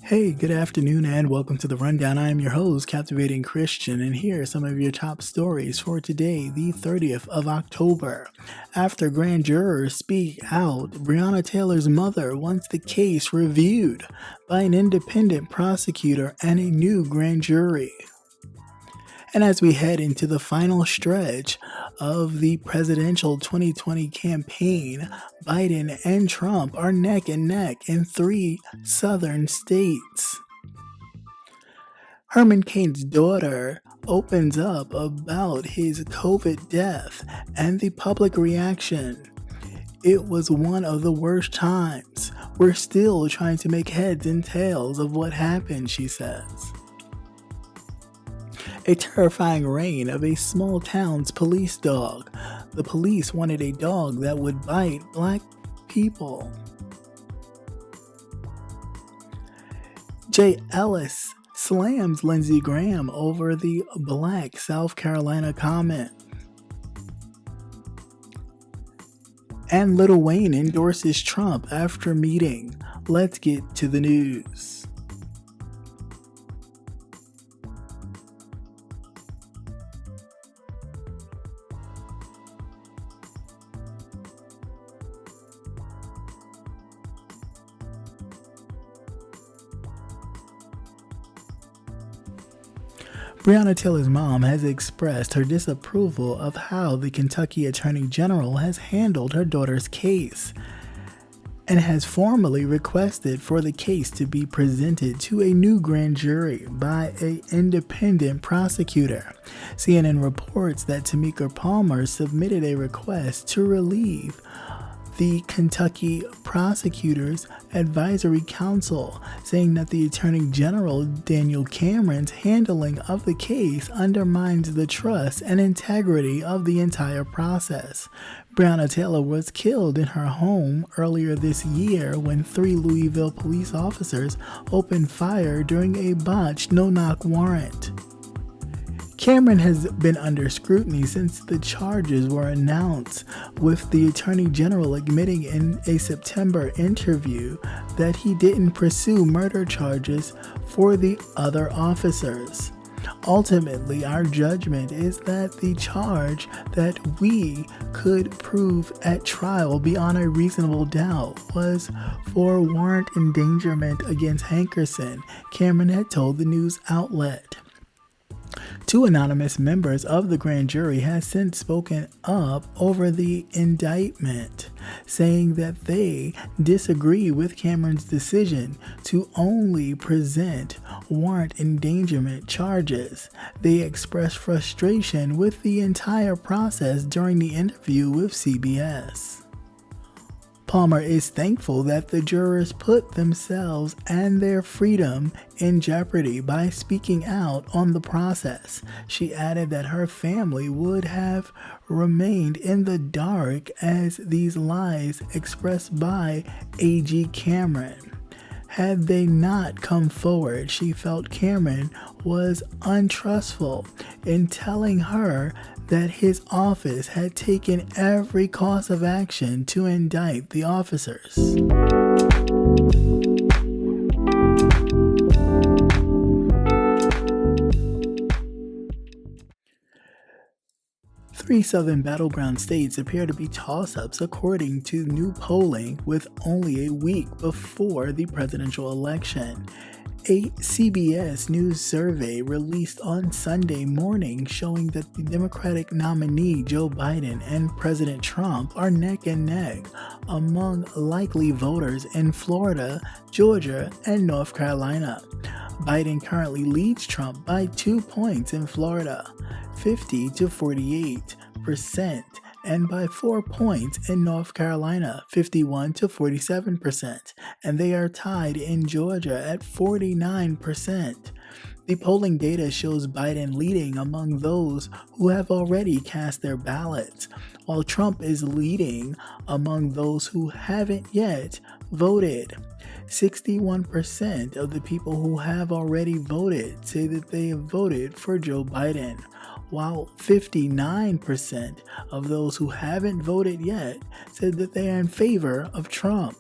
Hey, good afternoon and welcome to the Rundown. I am your host, Captivating Christian, and here are some of your top stories for today, the 30th of October. After grand jurors speak out, Breonna Taylor's mother wants the case reviewed by an independent prosecutor and a new grand jury. And as we head into the final stretch of the presidential 2020 campaign, Biden and Trump are neck and neck in 3 southern states. Herman Cain's daughter opens up about his COVID death and the public reaction. It was one of the worst times. We're still trying to make heads and tails of what happened, she says. A terrifying reign of a small town's police dog. The police wanted a dog that would bite black people. Ellis slams Lindsey over the Black South Carolina comment. And Lil Wayne endorses Trump after meeting. Let's get to the news. Breonna Taylor's mom has expressed her disapproval of how the Kentucky Attorney General has handled her daughter's case and has formally requested for the case to be presented to a new grand jury by an independent prosecutor. CNN reports that Tamika Palmer submitted a request to relieve the Kentucky Prosecutors Advisory Council, saying that the Attorney General Daniel Cameron's handling of the case undermines the trust and integrity of the entire process. Breonna Taylor was killed in her home earlier this year when 3 Louisville police officers opened fire during a botched no-knock warrant. Cameron has been under scrutiny since the charges were announced, with the Attorney General admitting in a September interview that he didn't pursue murder charges for the other officers. Ultimately, our judgment is that the charge that we could prove at trial beyond a reasonable doubt was for warrant endangerment against Hankerson, Cameron had told the news outlet. 2 anonymous members of the grand jury have since spoken up over the indictment, saying that they disagree with Cameron's decision to only present warrant endangerment charges. They expressed frustration with the entire process during the interview with CBS. Palmer is thankful that the jurors put themselves and their freedom in jeopardy by speaking out on the process. She added that her family would have remained in the dark as these lies expressed by AG Cameron. Had they not come forward, she felt Cameron was untrustful in telling her that his office had taken every course of action to indict the officers. Three southern battleground states appear to be toss-ups according to new polling, with only a week before the presidential election. A CBS News survey released on Sunday morning showing that the Democratic nominee Joe Biden and President Trump are neck and neck among likely voters in Florida, Georgia, and North Carolina. Biden currently leads Trump by 2 points in Florida, 50 to 48%, and by 4 points in North Carolina, 51 to 47%, and they are tied in Georgia at 49%. The polling data shows Biden leading among those who have already cast their ballots, while Trump is leading among those who haven't yet voted. 61% of the people who have already voted say that they have voted for Joe Biden, while 59% of those who haven't voted yet said that they are in favor of Trump.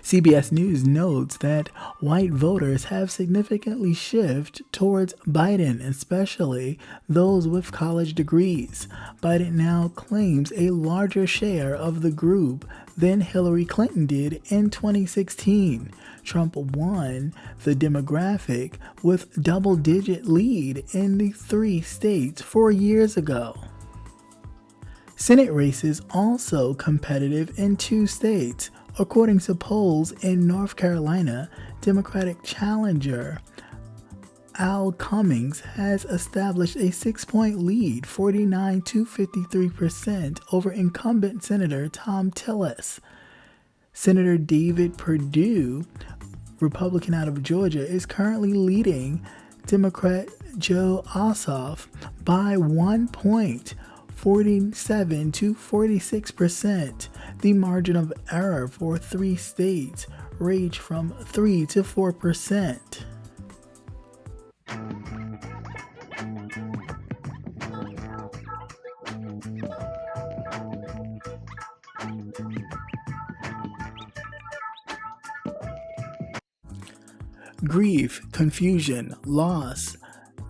CBS News notes that white voters have significantly shifted towards Biden, especially those with college degrees. Biden now claims a larger share of the group than Hillary Clinton did in 2016. Trump won the demographic with double-digit lead in the 3 states 4 years ago. Senate races also competitive in 2 states. According to polls in North Carolina, Democratic challenger Al Cummings has established a 6-point lead, 49 to 53%, over incumbent Senator Tom Tillis. Senator David Perdue, Republican out of Georgia, is currently leading Democrat Joe Ossoff by 1 point, 47 to 46%. The margin of error for 3 states range from 3 to 4%. Grief, confusion, loss.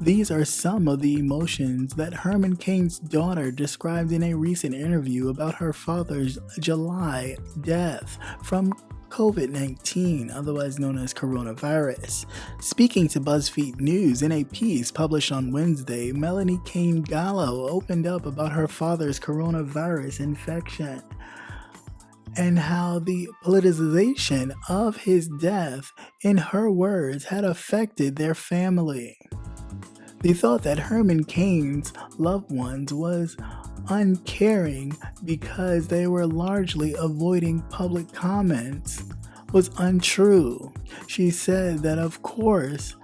These are some of the emotions that Herman Cain's daughter described in a recent interview about her father's July death from COVID-19, otherwise known as coronavirus. Speaking to BuzzFeed News in a piece published on Wednesday, Melanie Cain Gallo opened up about her father's coronavirus infection and how the politicization of his death, in her words, had affected their family. The thought that Herman Cain's loved ones was uncaring because they were largely avoiding public comments was untrue. She said that, of course,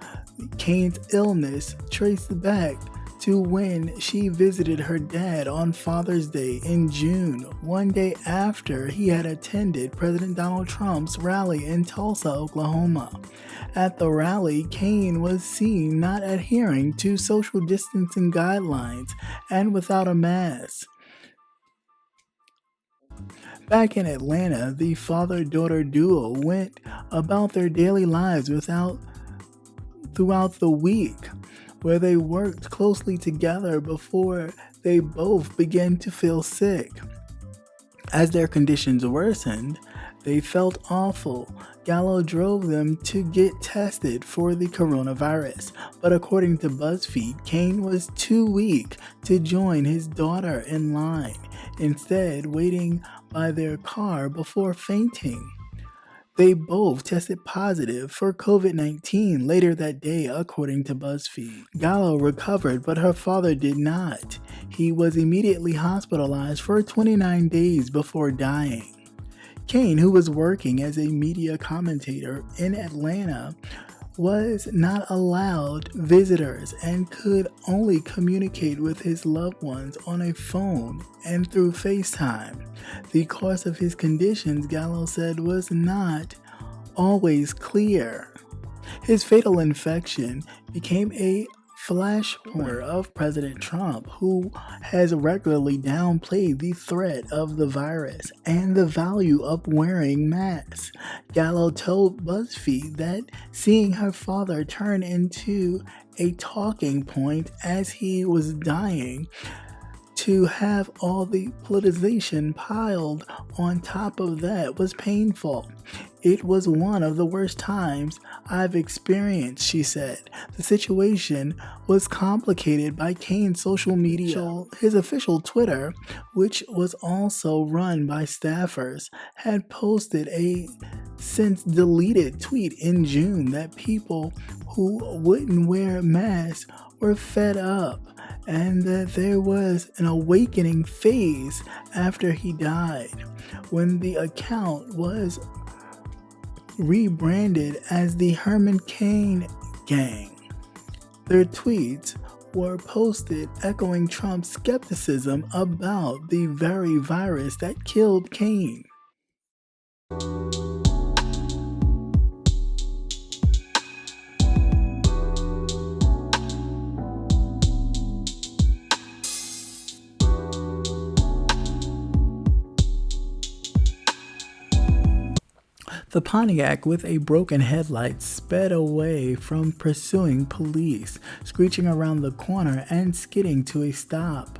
Cain's illness traced back to when she visited her dad on Father's Day in June, one day after he had attended President Donald Trump's rally in Tulsa, Oklahoma. At the rally, Cain was seen not adhering to social distancing guidelines and without a mask. Back in Atlanta, the father-daughter duo went about their daily lives throughout the week, where they worked closely together before they both began to feel sick. As their conditions worsened, they felt awful. Gallo drove them to get tested for the coronavirus, but according to BuzzFeed, Cain was too weak to join his daughter in line, instead waiting by their car before fainting. They both tested positive for COVID-19 later that day, according to BuzzFeed. Gallo recovered, but her father did not. He was immediately hospitalized for 29 days before dying. Cain, who was working as a media commentator in Atlanta, was not allowed visitors and could only communicate with his loved ones on a phone and through FaceTime. The cause of his conditions, Gallo said, was not always clear. His fatal infection became a flashpoint of President Trump, who has regularly downplayed the threat of the virus and the value of wearing masks. Gallo told BuzzFeed that seeing her father turn into a talking point as he was dying, to have all the politicization piled on top of that was painful. It was one of the worst times I've experienced, she said. The situation was complicated by Cain's social media. His official Twitter, which was also run by staffers, had posted a since deleted tweet in June that people who wouldn't wear masks were fed up, and that there was an awakening phase after he died, when the account was rebranded as the Herman Cain Gang. Their tweets were posted echoing Trump's skepticism about the very virus that killed Cain. The Pontiac with a broken headlight sped away from pursuing police, screeching around the corner and skidding to a stop,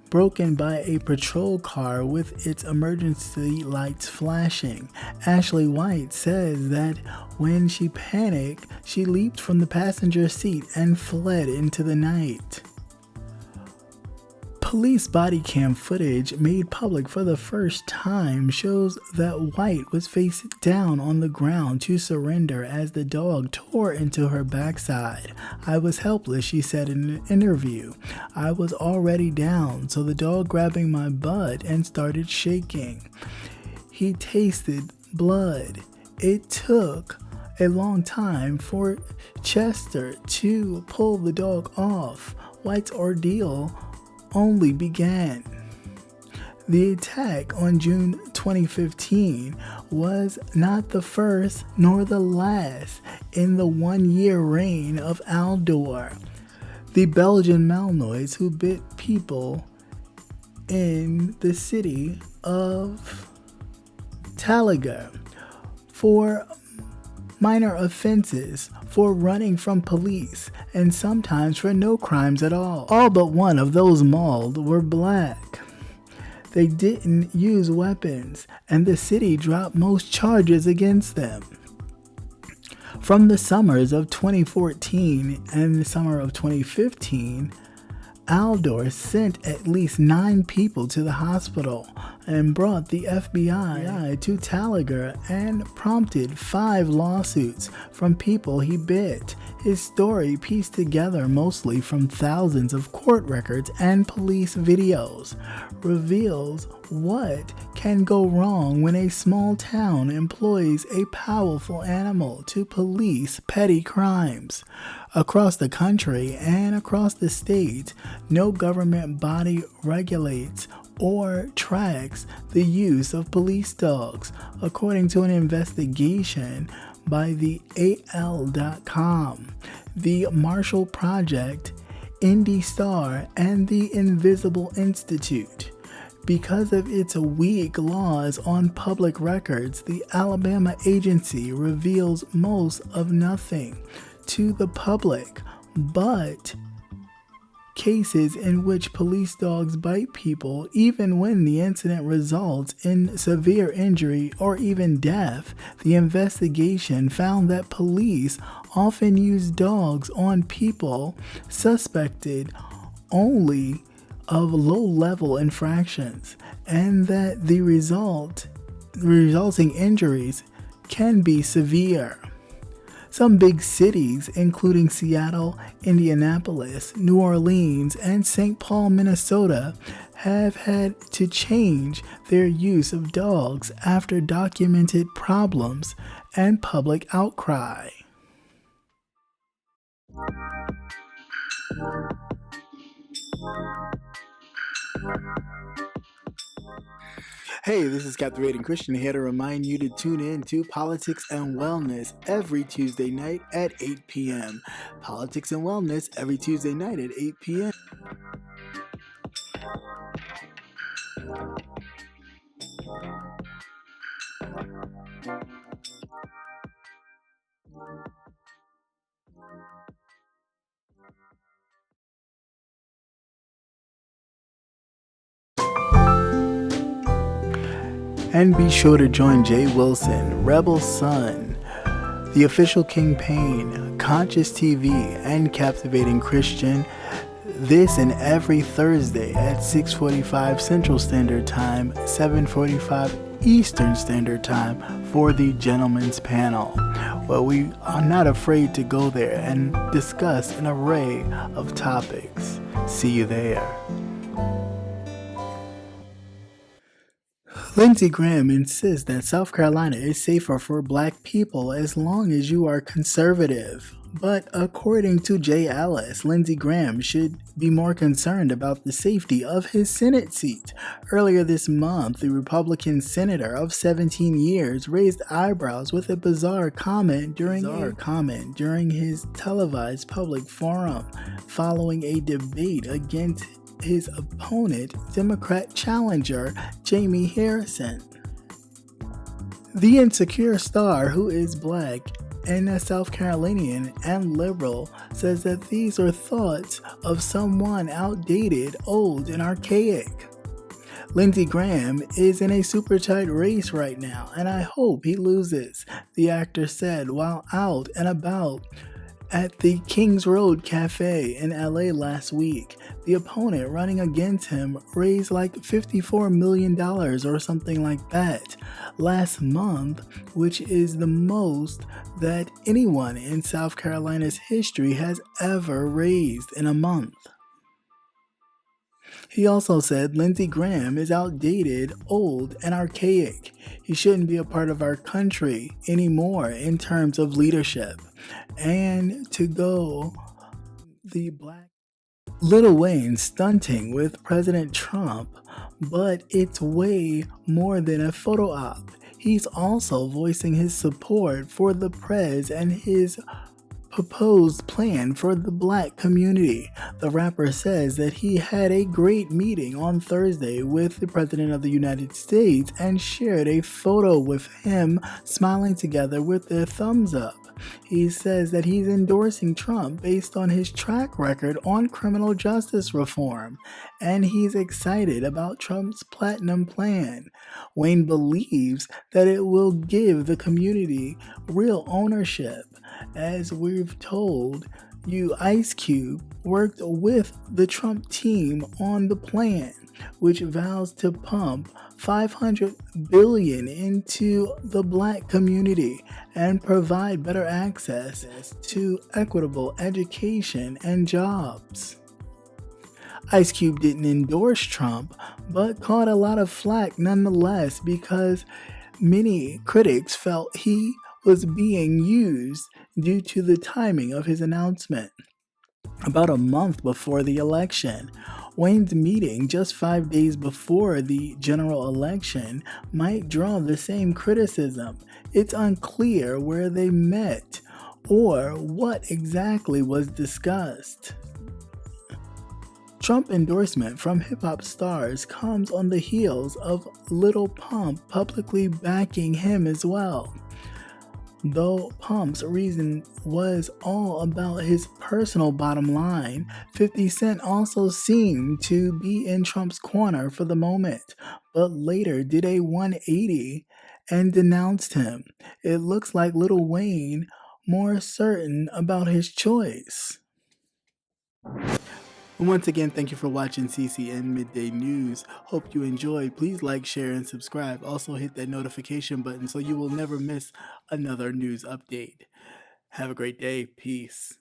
broken by a patrol car with its emergency lights flashing. Ashley White says that when she panicked, she leaped from the passenger seat and fled into the night. Police body cam footage made public for the first time shows that White was face down on the ground to surrender as the dog tore into her backside. "I was helpless," she said in an interview. "I was already down, so the dog grabbing my butt and started shaking. He tasted blood. It took a long time for Chester to pull the dog off. White's ordeal only began." The attack on June 2015 was not the first nor the last in the one-year reign of Aldor, the Belgian Malinois who bit people in the city of Talaga for minor offenses, for running from police, and sometimes for no crimes at all. All but one of those mauled were black. They didn't use weapons, and the city dropped most charges against them. From the summers of 2014 and the summer of 2015, Aldor sent at least 9 people to the hospital and brought the FBI to Talaga and prompted 5 lawsuits from people he bit. His story, pieced together mostly from thousands of court records and police videos, reveals what can go wrong when a small town employs a powerful animal to police petty crimes. Across the country and across the state, no government body regulates or tracks the use of police dogs, according to an investigation by the AL.com, the Marshall Project, Indy Star, and the Invisible Institute. Because of its weak laws on public records, the Alabama agency reveals most of nothing to the public, but cases in which police dogs bite people, even when the incident results in severe injury or even death. The investigation found that police often use dogs on people suspected only of low-level infractions, and that the resulting injuries can be severe. Some big cities, including Seattle, Indianapolis, New Orleans, and St. Paul, Minnesota, have had to change their use of dogs after documented problems and public outcry. Hey, this is Captivating Christian here to remind you to tune in to Politics and Wellness every Tuesday night at 8 p.m. Politics and Wellness every Tuesday night at 8 p.m. And be sure to join Jay Wilson, Rebel Son, The Official Kingpin, Conscious TV, and Captivating Christian this and every Thursday at 6:45 Central Standard Time, 7:45 Eastern Standard Time for the Gentleman's Panel, where we are not afraid to go there and discuss an array of topics. See you there. Lindsey Graham insists that South Carolina is safer for black people as long as you are conservative. But according to Jay Ellis, Lindsey Graham should be more concerned about the safety of his Senate seat. Earlier this month, the Republican senator of 17 years raised eyebrows with a bizarre comment during his televised public forum following a debate against his opponent, Democrat challenger Jamie Harrison. The insecure star, who is black and a South Carolinian and liberal, says that these are thoughts of someone outdated, old, and archaic. Lindsey Graham is in a super tight race right now, and I hope he loses, the actor said while out and about at the Kings Road Cafe in LA last week. The opponent running against him raised like $54 million or something like that last month, which is the most that anyone in South Carolina's history has ever raised in a month. He also said Lindsey Graham is outdated, old, and archaic. He shouldn't be a part of our country anymore in terms of leadership. And to go the black Lil Wayne stunting with President Trump, but it's way more than a photo op. He's also voicing his support for the prez and his proposed plan for the black community. The rapper says that he had a great meeting on Thursday with the President of the United States and shared a photo with him smiling together with their thumbs up. He says that he's endorsing Trump based on his track record on criminal justice reform, and he's excited about Trump's platinum plan. Wayne believes that it will give the community real ownership. As we've told you, Ice Cube worked with the Trump team on the plan, which vows to pump $500 billion into the black community and provide better access to equitable education and jobs. Ice Cube didn't endorse Trump, but caught a lot of flack nonetheless because many critics felt he was being used due to the timing of his announcement. About a month before the election, Wayne's meeting just 5 days before the general election might draw the same criticism. It's unclear where they met or what exactly was discussed. Trump endorsement from hip-hop stars comes on the heels of Lil Pump publicly backing him as well. Though Pump's reason was all about his personal bottom line, 50 Cent also seemed to be in Trump's corner for the moment, but later did a 180 and denounced him. It looks like Lil Wayne more certain about his choice. Once again, thank you for watching CCN Midday News. Hope you enjoyed. Please like, share, and subscribe. Also hit that notification button so you will never miss another news update. Have a great day. Peace.